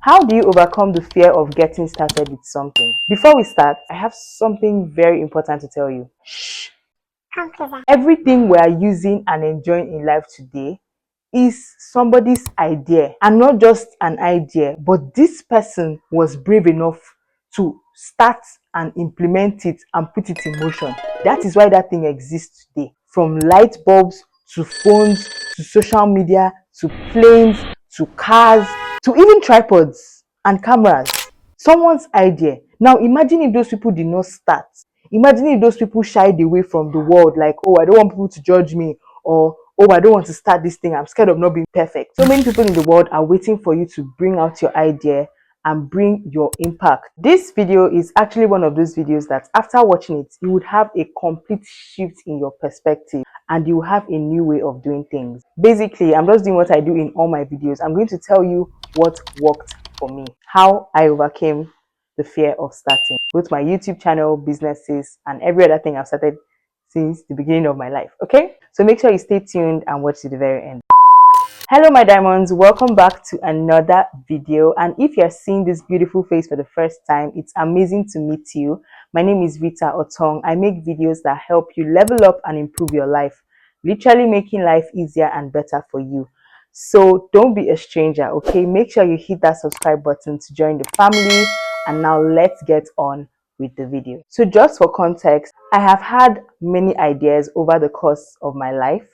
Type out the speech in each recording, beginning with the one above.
How do you overcome the fear of getting started with something? Before we start, I have something very important to tell you. Shh. Everything we are using and enjoying in life today is somebody's idea, and not just an idea, but this person was brave enough to start and implement it and put it in motion. That is why that thing exists today. From light bulbs to phones to social media to planes to cars to even tripods and cameras. Someone's idea. Now imagine if those people did not start. Imagine if those people shied away from the world, like, oh, I don't want people to judge me, or oh, I don't want to start this thing, I'm scared of not being perfect. So many people in the world are waiting for you to bring out your idea and bring your impact. This video is actually one of those videos that after watching it, you would have a complete shift in your perspective and you have a new way of doing things. Basically, I'm just doing what I do in all my videos. I'm going to tell you what worked for me, how I overcame the fear of starting both my YouTube channel, businesses, and every other thing I've started since the beginning of my life. Okay, so make sure you stay tuned and watch to the very end. Hello my diamonds, welcome back to another video. And if you're seeing this beautiful face for the first time, it's amazing to meet you. My name is Vita Otong. I make videos that help you level up and improve your life, literally making life easier and better for you. So don't be a stranger, okay? Make sure you hit that subscribe button to join the family. And now let's get on with the video. So just for context, I have had many ideas over the course of my life,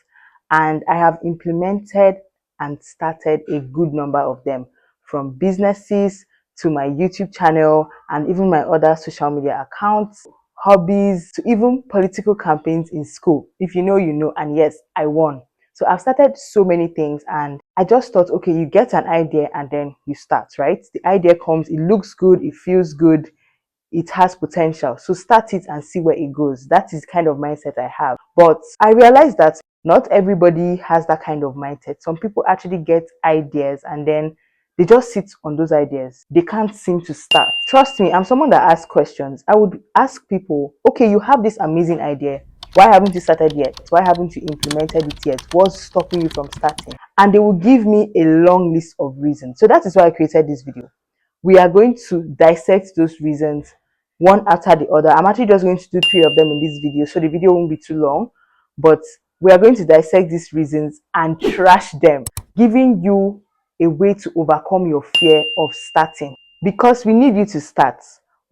and I have implemented and started a good number of them, from businesses to my YouTube channel and even my other social media accounts, hobbies, to even political campaigns in school. If you know, you know, and yes, I won. So I've started so many things, and I just thought, okay, you get an idea and then you start, right? The idea comes, it looks good, it feels good, it has potential. So start it and see where it goes. That is kind of mindset I have. But I realized that not everybody has that kind of mindset. Some people actually get ideas and then they just sit on those ideas. They can't seem to start. Trust me, I'm someone that asks questions. I would ask people, okay, you have this amazing idea. Why haven't you started yet? Why haven't you implemented it yet? What's stopping you from starting? And they will give me a long list of reasons. So that is why I created this video. We are going to dissect those reasons one after the other. I'm actually just going to do 3 of them in this video, so the video won't be too long, but we are going to dissect these reasons and trash them, giving you a way to overcome your fear of starting, because we need you to start.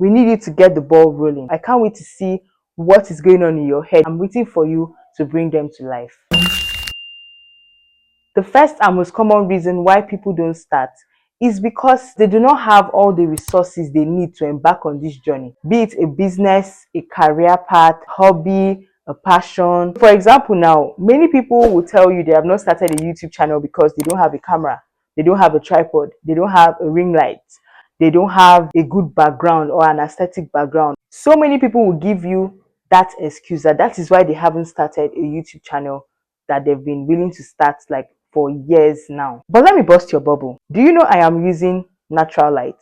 We need you to get the ball rolling. I can't wait to see what is going on in your head. I'm waiting for you to bring them to life. The first and most common reason why people don't start is because they do not have all the resources they need to embark on this journey, be it a business, a career path, hobby, a passion. For example, now, many people will tell you they have not started a YouTube channel because they don't have a camera, they don't have a tripod, they don't have a ring light, they don't have a good background or an aesthetic background. So many people will give you that excuse that is why they haven't started a YouTube channel that they've been willing to start like for years now. But let me burst your bubble. Do you know I am using natural light?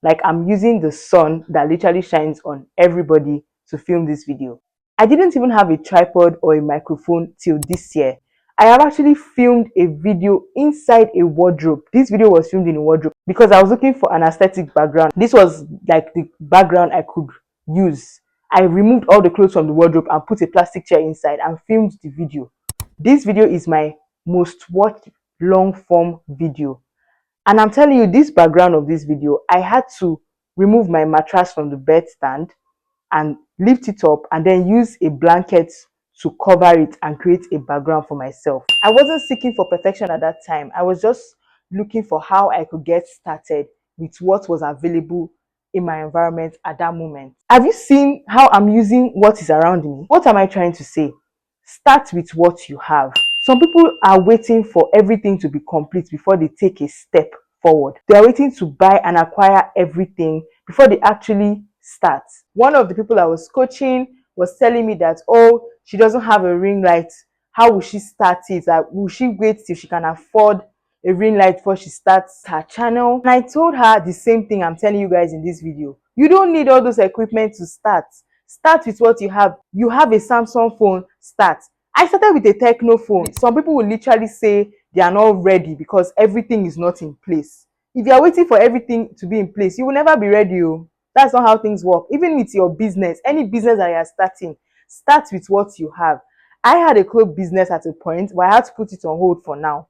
Like, I'm using the sun that literally shines on everybody to film this video. I didn't even have a tripod or a microphone till this year. I have actually filmed a video inside a wardrobe. This video was filmed in a wardrobe because I was looking for an aesthetic background. This was like the background I could use. I removed all the clothes from the wardrobe and put a plastic chair inside and filmed the video. This video is my most watched long form video. And I'm telling you, this background of this video, I had to remove my mattress from the bed stand and lift it up and then use a blanket to cover it and create a background for myself. I wasn't seeking for perfection at that time. I was just looking for how I could get started with what was available in my environment at that moment. Have you seen how I'm using what is around me? What am I trying to say? Start with what you have. Some people are waiting for everything to be complete before they take a step forward. They are waiting to buy and acquire everything before they actually start. One of the people I was coaching was telling me that, oh, she doesn't have a ring light. How will she start it? Will she wait till she can afford a ring light before she starts her channel? And I told her the same thing I'm telling you guys in this video. You don't need all those equipment to start. Start with what you have. You have a Samsung phone, start. I started with a Techno phone. Some people will literally say they are not ready because everything is not in place. If you are waiting for everything to be in place, you will never be ready. Oh. That's not how things work. Even with your business, any business that you are starting, start with what you have. I had a clothes business at a point, but I had to put it on hold for now.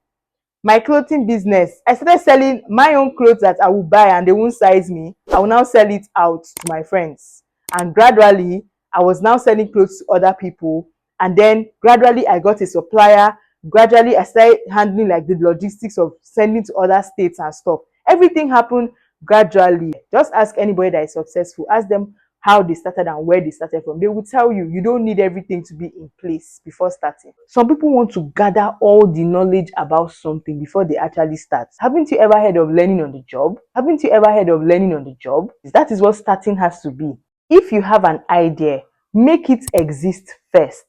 My clothing business, I started selling my own clothes that I will buy and they won't size me. I will now sell it out to my friends. And gradually, I was now selling clothes to other people. And then gradually, I got a supplier. Gradually, I started handling like the logistics of sending to other states and stuff. Everything happened gradually. Just ask anybody that is successful. Ask them how they started and where they started from. They will tell you, you don't need everything to be in place before starting. Some people want to gather all the knowledge about something before they actually start. Haven't you ever heard of learning on the job? Haven't you ever heard of learning on the job? That is what starting has to be. If you have an idea, make it exist first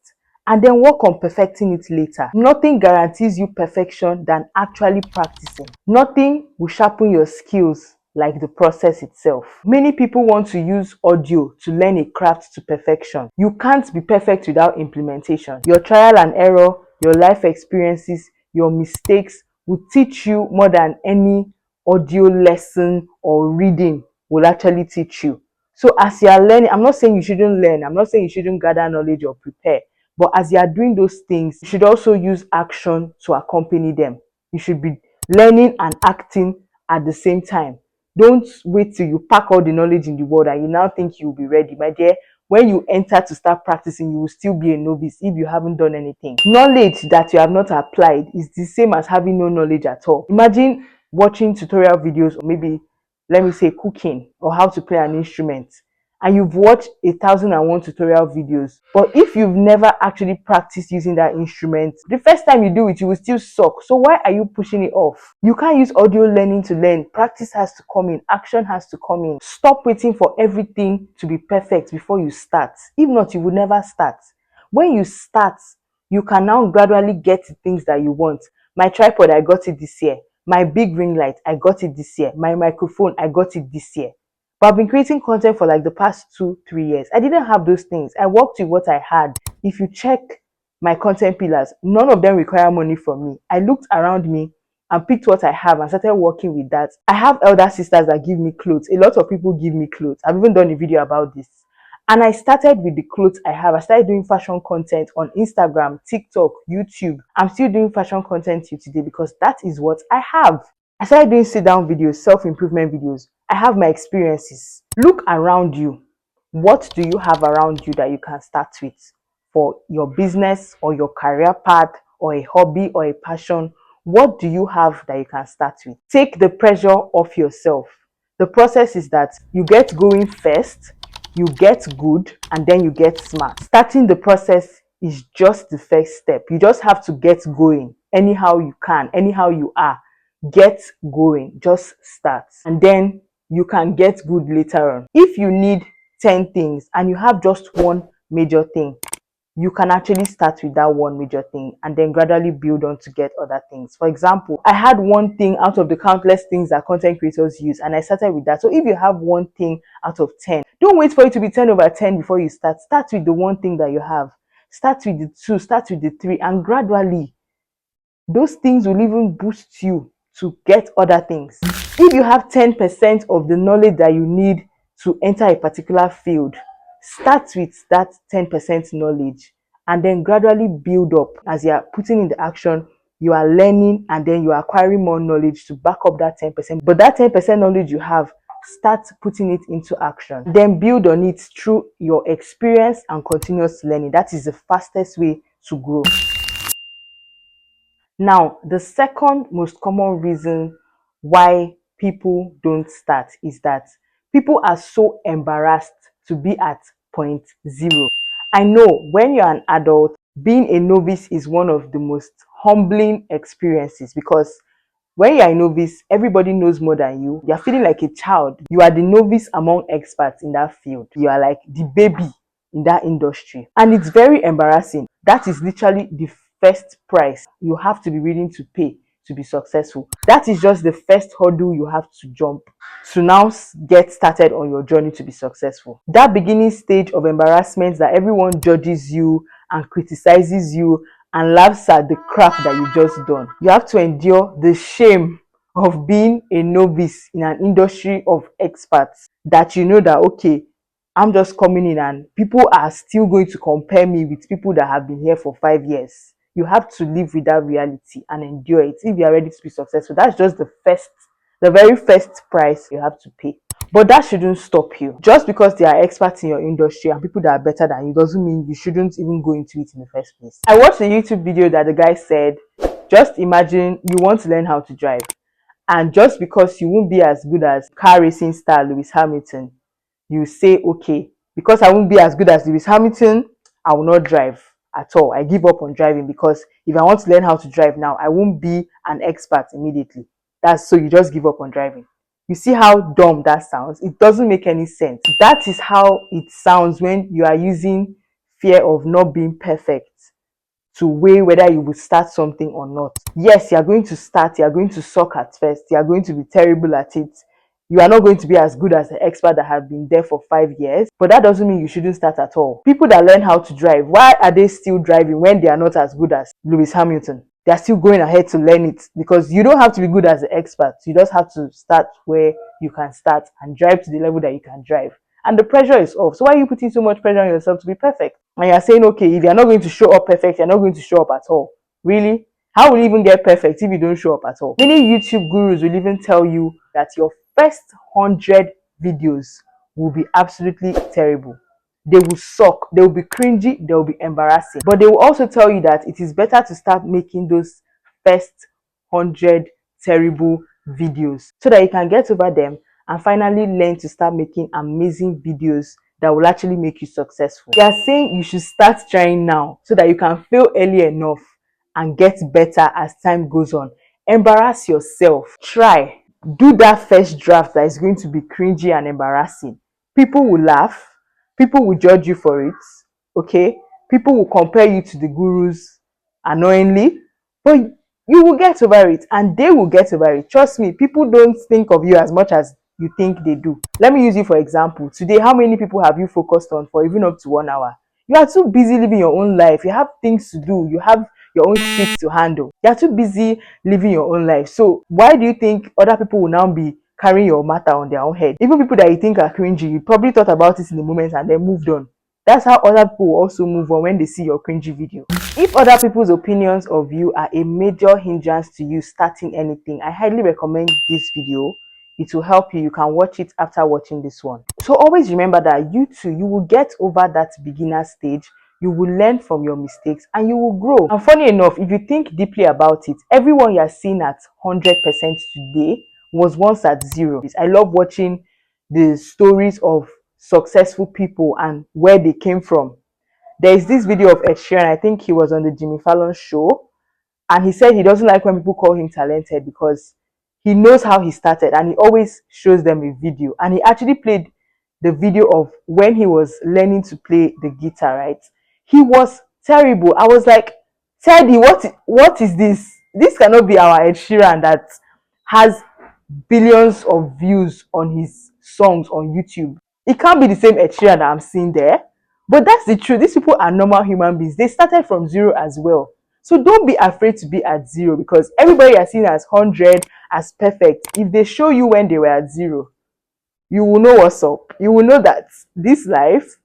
and then work on perfecting it later. Nothing guarantees you perfection than actually practicing. Nothing will sharpen your skills like the process itself. Many people want to use audio to learn a craft to perfection. You can't be perfect without implementation. Your trial and error, your life experiences, your mistakes will teach you more than any audio lesson or reading will actually teach you. So as you are learning, I'm not saying you shouldn't learn, I'm not saying you shouldn't gather knowledge or prepare, but as you are doing those things, you should also use action to accompany them. You should be learning and acting at the same time. Don't wait till you pack all the knowledge in the world and you now think you'll be ready. My dear, when you enter to start practicing, you will still be a novice if you haven't done anything. Knowledge that you have not applied is the same as having no knowledge at all. Imagine watching tutorial videos, or maybe, let me say, cooking or how to play an instrument, and you've watched 1,001 tutorial videos, but if you've never actually practiced using that instrument, the first time you do it, you will still suck. So why are you pushing it off? You can't use audio learning to learn. Practice has to come in. Action has to come in. Stop waiting for everything to be perfect before you start. If not, you will never start. When you start, you can now gradually get the things that you want. My tripod, I got it this year. My big ring light, I got it this year. My microphone, I got it this year. But I've been creating content for like the past 2-3 years. I didn't have those things. I worked with what I had. If you check my content pillars, none of them require money from me. I looked around me and picked what I have and started working with that. I have elder sisters that give me clothes. A lot of people give me clothes. I've even done a video about this. And I started with the clothes I have. I started doing fashion content on Instagram, TikTok, YouTube. I'm still doing fashion content till today because that is what I have. I started doing sit-down videos, self-improvement videos. I have my experiences. Look around you. What do you have around you that you can start with for your business or your career path or a hobby or a passion? What do you have that you can start with? Take the pressure off yourself. The process is that you get going first, you get good, and then you get smart. Starting the process is just the first step. You just have to get going anyhow you can, anyhow you are. Get going, just start, and then you can get good later on. If you need 10 things and you have just one major thing, you can actually start with that one major thing and then gradually build on to get other things. For example, I had one thing out of the countless things that content creators use, and I started with that. So if you have one thing out of 10, don't wait for it to be 10 over 10 before you start. Start with the one thing that you have. Start with the 2, start with the 3, and gradually those things will even boost you to get other things. If you have 10% of the knowledge that you need to enter a particular field, start with that 10% knowledge and then gradually build up. As you are putting in the action, you are learning and then you are acquiring more knowledge to back up that 10%. But that 10% knowledge you have, start putting it into action. Then build on it through your experience and continuous learning. That is the fastest way to grow. Now, the second most common reason why people don't start is that people are so embarrassed to be at point zero. I know when you're an adult, being a novice is one of the most humbling experiences because when you're a novice, everybody knows more than you. You're feeling like a child. You are the novice among experts in that field. You are like the baby in that industry. And it's very embarrassing. That is literally the first price you have to be willing to pay to be successful. That is just the first hurdle you have to jump to now get started on your journey to be successful. That beginning stage of embarrassment that everyone judges you and criticizes you and laughs at the crap that you just done. You have to endure the shame of being a novice in an industry of experts, that you know that, okay, I'm just coming in and people are still going to compare me with people that have been here for 5 years. You have to live with that reality and endure it if you are ready to be successful. That's just the very first price you have to pay. But that shouldn't stop you. Just because they are experts in your industry and people that are better than you doesn't mean you shouldn't even go into it in the first place. I watched a YouTube video that the guy said, just imagine you want to learn how to drive, and just because you won't be as good as car racing star Lewis Hamilton, you say, okay, because I won't be as good as Lewis Hamilton, I will not drive at all. I give up on driving, because if I want to learn how to drive now, I won't be an expert immediately. That's so you just give up on driving. You see how dumb that sounds? It doesn't make any sense. That is how it sounds when you are using fear of not being perfect to weigh whether you will start something or not. Yes, you are going to start, you are going to suck at first, you are going to be terrible at it. You are not going to be as good as the expert that have been there for 5 years, but that doesn't mean you shouldn't start at all. People that learn how to drive, why are they still driving when they are not as good as Lewis Hamilton? They are still going ahead to learn it, because you don't have to be good as the expert. You just have to start where you can start and drive to the level that you can drive. And the pressure is off. So why are you putting so much pressure on yourself to be perfect? And you're saying, okay, if you're not going to show up perfect, you're not going to show up at all. Really? How will you even get perfect if you don't show up at all? Many YouTube gurus will even tell you that your first 100 videos will be absolutely terrible. They will suck, they will be cringy, they will be embarrassing. But they will also tell you that it is better to start making those first 100 terrible videos so that you can get over them and finally learn to start making amazing videos that will actually make you successful. They are saying you should start trying now so that you can fail early enough and get better as time goes on. Embarrass yourself. Try. Do that first draft that is going to be cringy and embarrassing. People will laugh. People will judge you for it. Okay? People will compare you to the gurus annoyingly. But you will get over it, and they will get over it. Trust me, people don't think of you as much as you think they do. Let me use you for example. Today, how many people have you focused on for even up to 1 hour? You are too busy living your own life. You have things to do. You have your own shit to handle. You are too busy living your own life. So why do you think other people will now be carrying your matter on their own head? Even people that you think are cringy, you probably thought about it in the moment and then moved on. That's how other people will also move on when they see your cringy video. If other people's opinions of you are a major hindrance to you starting anything, I highly recommend this video. It will help you. You can watch it after watching this one. So always remember that you too, you will get over that beginner stage. You will learn from your mistakes and you will grow. And funny enough, if you think deeply about it, everyone you are seeing at 100% today was once at zero. I love watching the stories of successful people and where they came from. There is this video of Ed Sheeran. I think he was on the Jimmy Fallon show, and he said he doesn't like when people call him talented because he knows how he started and he always shows them a video. And he actually played the video of when he was learning to play the guitar, right? He was terrible. I was like, Teddy, what is this? This cannot be our Ed Sheeran that has billions of views on his songs on YouTube. It can't be the same Ed Sheeran that I'm seeing there. But that's the truth. These people are normal human beings. They started from zero as well. So don't be afraid to be at zero, because everybody are seen as 100, as perfect. If they show you when they were at zero, you will know what's up. You will know that this life,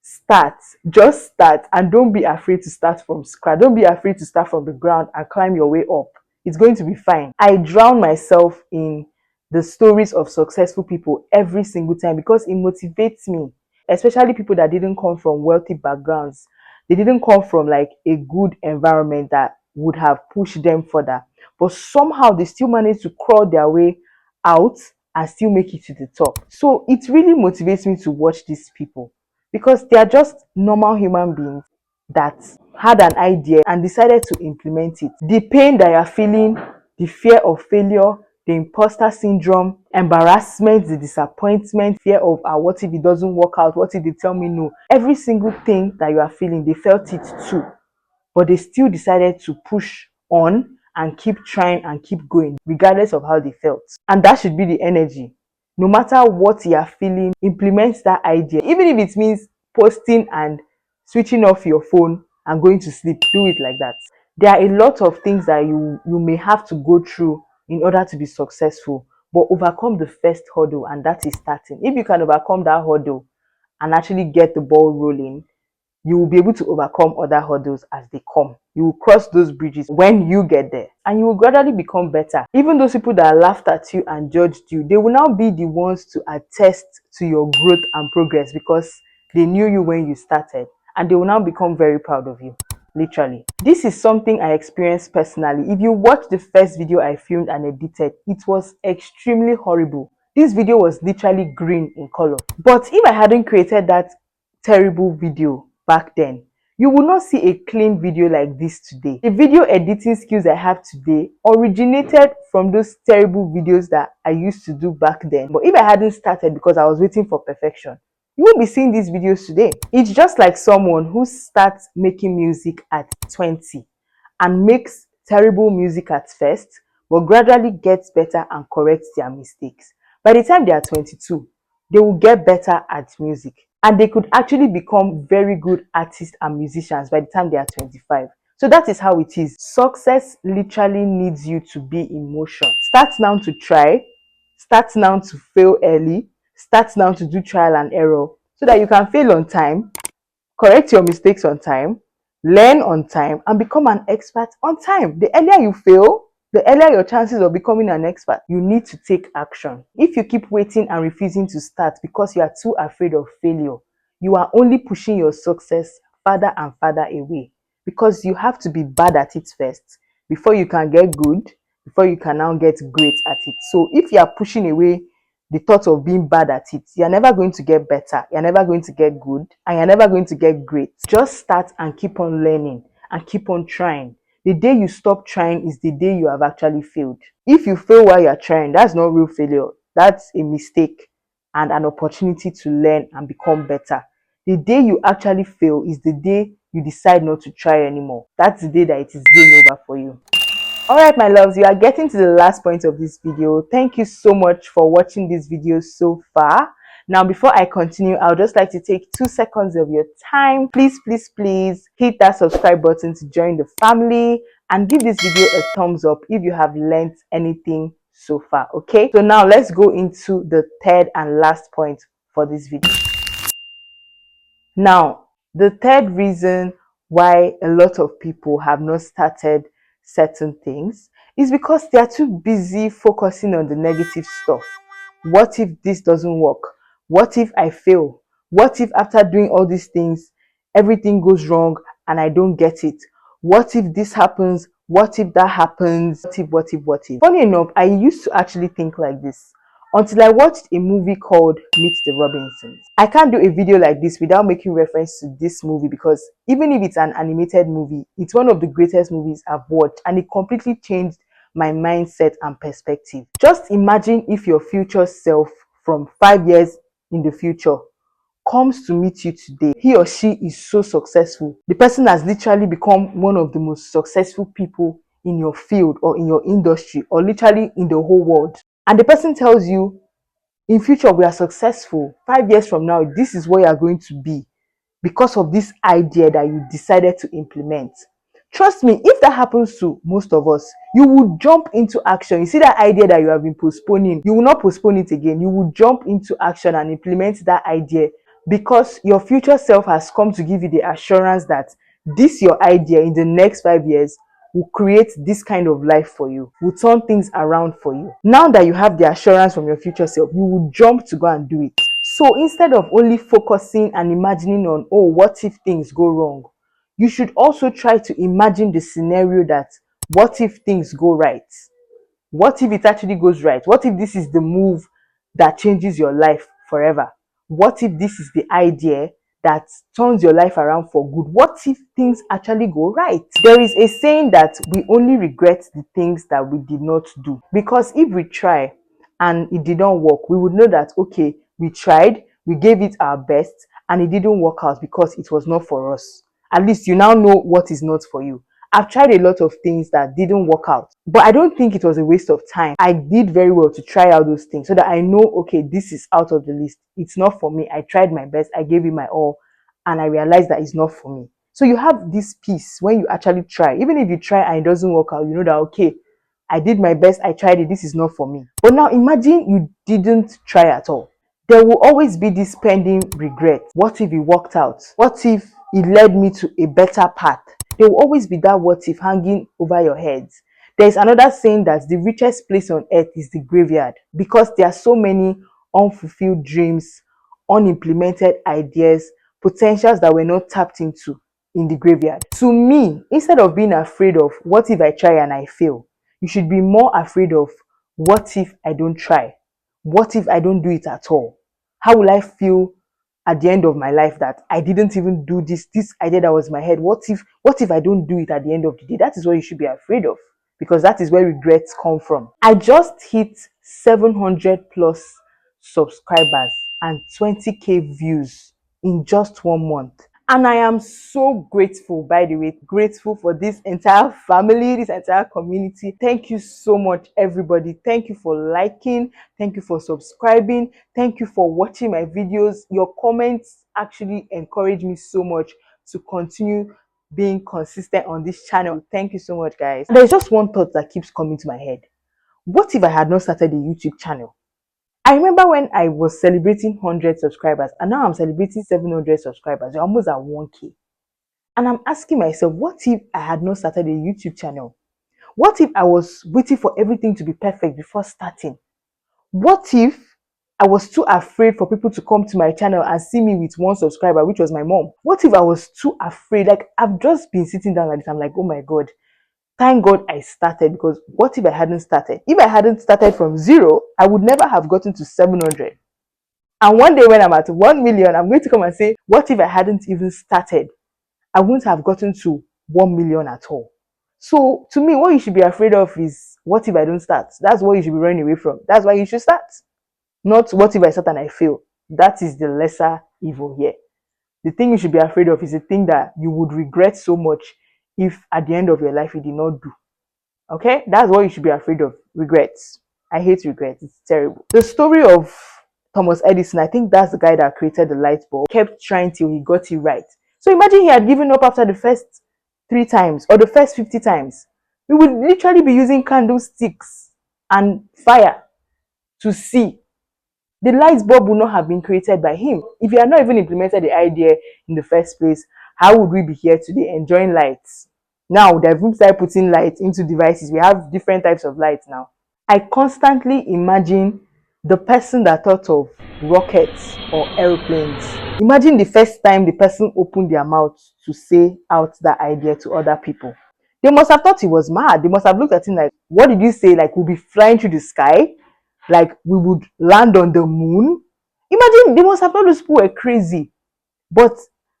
start, just start, and don't be afraid to start from scratch. Don't be afraid to start from the ground and climb your way up. It's going to be fine. I drown myself in the stories of successful people every single time because it motivates me, especially people that didn't come from wealthy backgrounds. They didn't come from like a good environment that would have pushed them further, but somehow they still managed to crawl their way out and still make it to the top. So it really motivates me to watch these people, because they are just normal human beings that had an idea and decided to implement it. The pain that you're feeling, the fear of failure, the imposter syndrome, embarrassment, the disappointment, fear of what if it doesn't work out, what if they tell me no, every single thing that you are feeling, they felt it too, but they still decided to push on and keep trying and keep going regardless of how they felt. And that should be the energy. No matter what you are feeling, implement that idea. Even if it means posting and switching off your phone and going to sleep, do it like that. There are a lot of things that you may have to go through in order to be successful, but overcome the first hurdle, and that is starting. If you can overcome that hurdle and actually get the ball rolling, you will be able to overcome other hurdles as they come. You will cross those bridges when you get there, and you will gradually become better. Even those people that laughed at you and judged you, they will now be the ones to attest to your growth and progress, because they knew you when you started, and they will now become very proud of you. Literally, this is something I experienced personally. If you watch the first video I filmed and edited, it was extremely horrible. This video was literally green in color. But if I hadn't created that terrible video back then, you will not see a clean video like this today. The video editing skills I have today originated from those terrible videos that I used to do back then. But if I hadn't started because I was waiting for perfection, you won't be seeing these videos today. It's just like someone who starts making music at 20 and makes terrible music at first, but gradually gets better and corrects their mistakes. By the time they are 22, they will get better at music, and they could actually become very good artists and musicians by the time they are 25. So that is how it is. Success literally needs you to be in motion. Start now to try, start now to fail early, start now to do trial and error, so that you can fail on time, correct your mistakes on time, learn on time, and become an expert on time. The earlier you fail, the earlier your chances of becoming an expert. You need to take action. If you keep waiting and refusing to start because you are too afraid of failure, you are only pushing your success farther and farther away, because you have to be bad at it first before you can get good, before you can now get great at it. So if you are pushing away the thought of being bad at it, you're never going to get better, you're never going to get good, and you're never going to get great. Just start and keep on learning and keep on trying. The day you stop trying is the day you have actually failed. If you fail while you're trying, that's not real failure. That's a mistake and an opportunity to learn and become better. The day you actually fail is the day you decide not to try anymore. That's the day that it is game over for you. Alright my loves, you are getting to the last point of this video. Thank you so much for watching this video so far. Now before I continue, I would just like to take 2 seconds of your time. Please hit that subscribe button to join the family, and give this video a thumbs up if you have learned anything so far. Okay, so now let's go into the third and last point for this video. Now, the third reason why a lot of people have not started certain things is because they are too busy focusing on the negative stuff. What if this doesn't work? What if I fail? What if after doing all these things, everything goes wrong and I don't get it? What if this happens? What if that happens? What if? Funny enough, I used to actually think like this until I watched a movie called Meet the Robinsons. I can't do a video like this without making reference to this movie, because even if it's an animated movie, it's one of the greatest movies I've watched, and it completely changed my mindset and perspective. Just imagine if your future self from 5 years in the future comes to meet you today. He or she is so successful. The person has literally become one of the most successful people in your field or in your industry or literally in the whole world. And the person tells you, in future we are successful. 5 years from now, this is where you are going to be because of this idea that you decided to implement. Trust me, if that happens to most of us, you will jump into action. You see that idea that you have been postponing, you will not postpone it again. You will jump into action and implement that idea, because your future self has come to give you the assurance that this your idea in the next 5 years will create this kind of life for you, will turn things around for you. Now that you have the assurance from your future self, you will jump to go and do it. So instead of only focusing and imagining on, oh, what if things go wrong, you should also try to imagine the scenario that, what if things go right? What if it actually goes right? What if this is the move that changes your life forever? What if this is the idea that turns your life around for good? What if things actually go right? There is a saying that we only regret the things that we did not do. Because if we try and it did not work, we would know that, okay, we tried, we gave it our best, and it didn't work out because it was not for us. At least you now know what is not for you. I've tried a lot of things that didn't work out, but I don't think it was a waste of time. I did very well to try out those things so that I know, okay, this is out of the list. It's not for me. I tried my best. I gave it my all, and I realized that it's not for me. So you have this peace when you actually try. Even if you try and it doesn't work out, you know that, okay, I did my best, I tried it, this is not for me. But now imagine you didn't try at all. There will always be this pending regret. What if it worked out? What if it led me to a better path? There will always be that what if hanging over your heads. There's another saying that the richest place on earth is the graveyard, because there are so many unfulfilled dreams, unimplemented ideas, potentials that were not tapped into in the graveyard. To me, instead of being afraid of what if I try and I fail, you should be more afraid of what if I don't try? What if I don't do it at all? How will I feel at the end of my life that I didn't even do this idea that was in my head? What if I don't do it at the end of the day? That is what you should be afraid of, because that is where regrets come from. I just hit 700 plus subscribers and 20k views in just 1 month. And I am so grateful, by the way, grateful for this entire family, this entire community. Thank you so much, everybody. Thank you for liking. Thank you for subscribing. Thank you for watching my videos. Your comments actually encourage me so much to continue being consistent on this channel. Thank you so much, guys. There's just one thought that keeps coming to my head. What if I had not started a YouTube channel? I remember when I was celebrating 100 subscribers, and now I'm celebrating 700 subscribers. We're almost at 1k. And I'm asking myself, what if I had not started a YouTube channel? What if I was waiting for everything to be perfect before starting? What if I was too afraid for people to come to my channel and see me with 1 subscriber, which was my mom? What if I was too afraid? Like, I've just been sitting down like this. I'm like, oh my God. Thank God I started, because what if I hadn't started? If I hadn't started from 0, I would never have gotten to 700. And one day when I'm at 1 million, I'm going to come and say, what if I hadn't even started? I wouldn't have gotten to 1 million at all. So to me, what you should be afraid of is, what if I don't start? That's what you should be running away from. That's why you should start. Not what if I start and I fail. That is the lesser evil here. The thing you should be afraid of is the thing that you would regret so much if at the end of your life you did not do. Okay, that's what you should be afraid of. Regrets. I hate regrets. It's terrible. The story of Thomas Edison, I think that's the guy that created the light bulb, kept trying till he got it right. So imagine he had given up after the first 3 times or the first 50 times. We would literally be using candlesticks and fire to see. The light bulb would not have been created by him. If he had not even implemented the idea in the first place, how would we be here today enjoying lights? Now they've started putting light into devices. We have different types of lights now. I constantly imagine the person that thought of rockets or aeroplanes. Imagine the first time the person opened their mouth to say out that idea to other people. They must have thought he was mad. They must have looked at him like, what did you say? Like, we'll be flying through the sky? Like, we would land on the moon? Imagine, they must have thought those people were crazy. But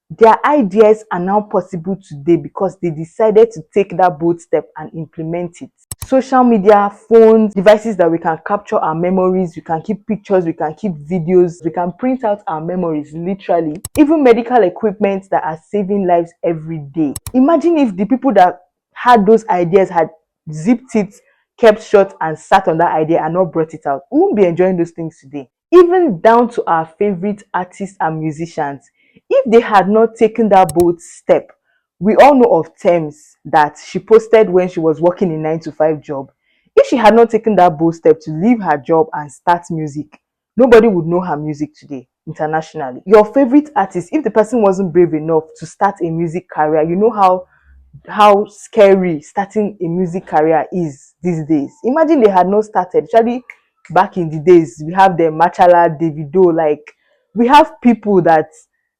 their ideas are now possible today because they decided to take that bold step and implement it. Social media, phones, devices that we can capture our memories, we can keep pictures, we can keep videos, we can print out our memories, literally. Even medical equipment that are saving lives every day. Imagine if the people that had those ideas had zipped it, kept short and sat on that idea and not brought it out. We won't be enjoying those things today. Even down to our favorite artists and musicians. If they had not taken that bold step, we all know of Thames that she posted when she was working a 9-to-5 job. If she had not taken that bold step to leave her job and start music, nobody would know her music today internationally. Your favorite artist, if the person wasn't brave enough to start a music career, you know how scary starting a music career is these days. Imagine they had not started. Actually, back in the days, we have the Machala, Davido, like we have people that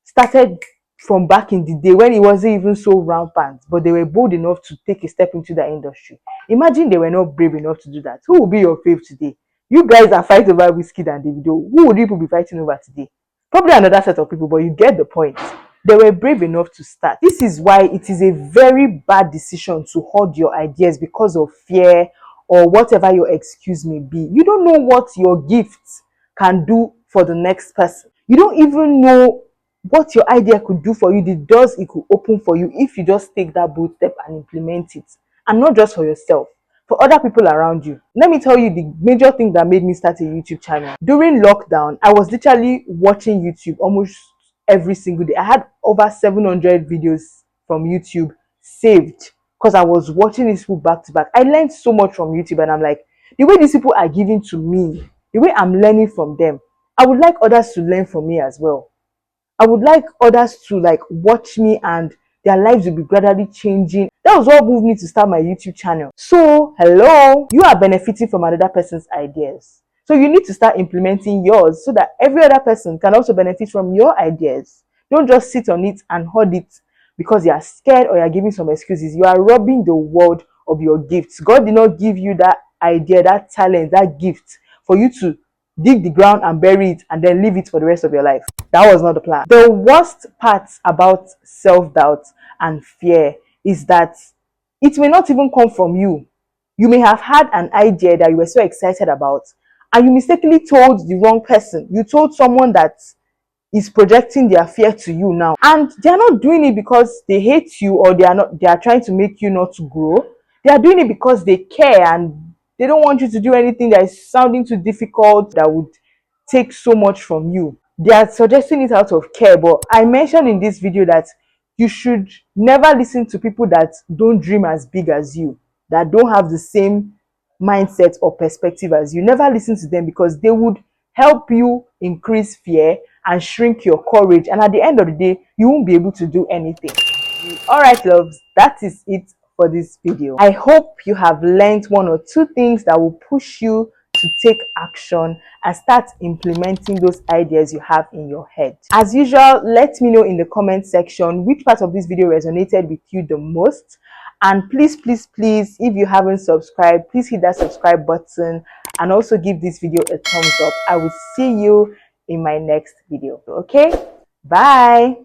started from back in the day when it wasn't even so rampant, but they were bold enough to take a step into the industry. Imagine they were not brave enough to do that. Who will be your fave today? You guys are fighting over Whiskey and Davido. Who would people be fighting over today? Probably another set of people, but you get the point. They were brave enough to start. This is why it is a very bad decision to hold your ideas because of fear or whatever your excuse may be. You don't know what your gifts can do for the next person. You don't even know what your idea could do for you, the doors it could open for you if you just take that bold step and implement it. And not just for yourself, for other people around you. Let me tell you the major thing that made me start a YouTube channel. During lockdown, I was literally watching YouTube almost every single day. I had over 700 videos from YouTube saved because I was watching these people back to back. I learned so much from YouTube, and I'm like, the way these people are giving to me, the way I'm learning from them, I would like others to learn from me as well. I would like others to like watch me and their lives will be gradually changing. That was what moved me to start my YouTube channel. So, hello, you are benefiting from another person's ideas. So you need to start implementing yours so that every other person can also benefit from your ideas. Don't just sit on it and hold it because you are scared or you are giving some excuses. You are robbing the world of your gifts. God did not give you that idea, that talent, that gift for you to dig the ground and bury it and then leave it for the rest of your life. That was not the plan. The worst part about self-doubt and fear is that it may not even come from you. You may have had an idea that you were so excited about, and you mistakenly told the wrong person. You told someone that is projecting their fear to you now, and they are not doing it because they hate you or they are trying to make you not to grow. They are doing it because they care and they don't want you to do anything that is sounding too difficult, that would take so much from you. They are suggesting it out of care. But I mentioned in this video that you should never listen to people that don't dream as big as you, that don't have the same mindset or perspective as you. Never listen to them, because they would help you increase fear and shrink your courage, and at the end of the day you won't be able to do anything. All right, loves, that is it for this video. I hope you have learned one or two things that will push you to take action and start implementing those ideas you have in your head. As usual, let me know in the comment section which part of this video resonated with you the most. And please, if you haven't subscribed, please hit that subscribe button and also give this video a thumbs up. I will see you in my next video. Okay, bye.